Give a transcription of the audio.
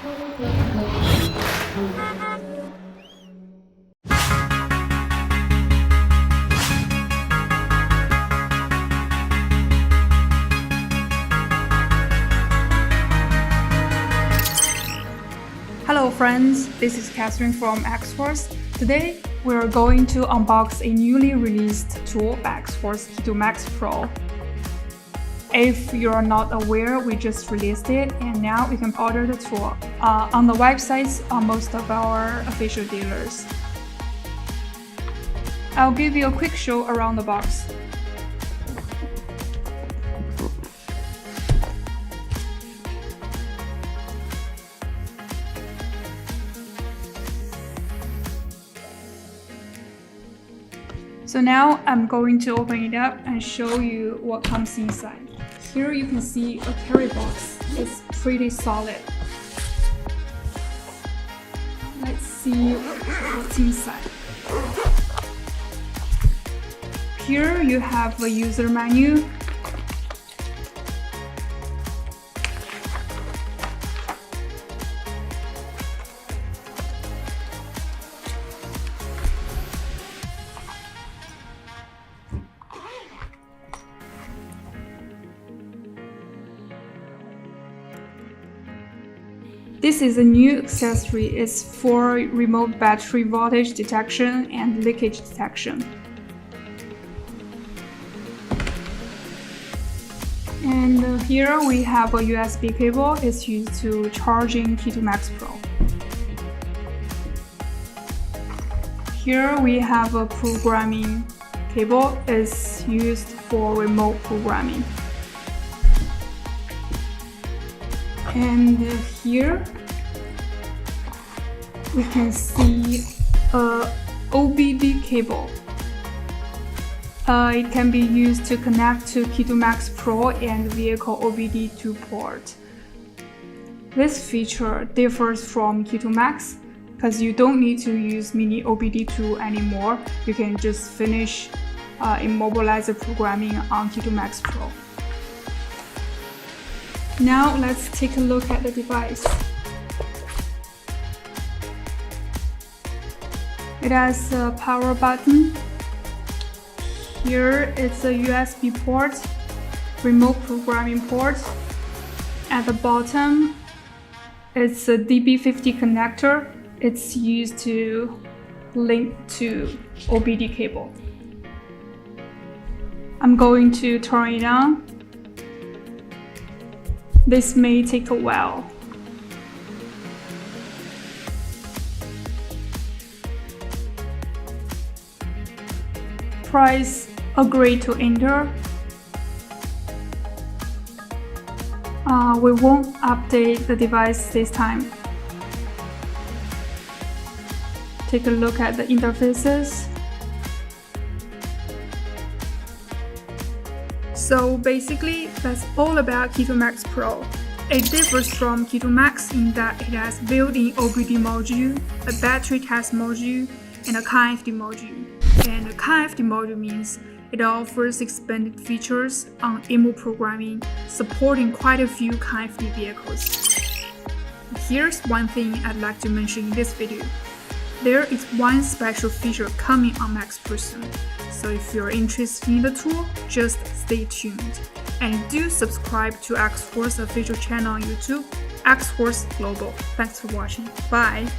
Hello friends, this is Catherine from Xhorse. Today we are going to unbox a newly released tool by Xhorse Keto Max Pro. If you are not aware, we just released it and now you can order the tool on the websites on most of our official dealers. I'll give you a quick show around the box. So now I'm going to open it up and show you what comes inside. Here you can see a carry box. It's pretty solid. Let's see what's inside. Here you have a user menu. This is a new accessory. It's for remote battery voltage detection and leakage detection. And here we have a USB cable. It's used to charging Keto Max Pro. Here we have a programming cable. It's used for remote programming. And here we can see a OBD cable. It can be used to connect to Keto Max Pro and vehicle OBD2 port. This feature differs from Keto Max because you don't need to use mini OBD2 anymore. You can just finish immobilizer programming on Keto Max Pro. Now let's take a look at the device. It has a power button. Here it's a USB port, remote programming port. At the bottom, it's a DB50 connector. It's used to link to OBD cable. I'm going to turn it on. This may take a while. Press agree to enter. We won't update the device this time. Take a look at the interfaces. So basically, that's all about Keto Max Pro. It differs from Keto Max in that it has built-in OBD module, a battery test module, and a CANFD module. And a CANFD module means it offers expanded features on IMMO programming, supporting quite a few CANFD vehicles. Here's one thing I'd like to mention in this video. There is one special feature coming on Max Pro soon. So if you're interested in the tool, just stay tuned. And do subscribe to Xhorse official channel on YouTube, Xhorse Global. Thanks for watching. Bye!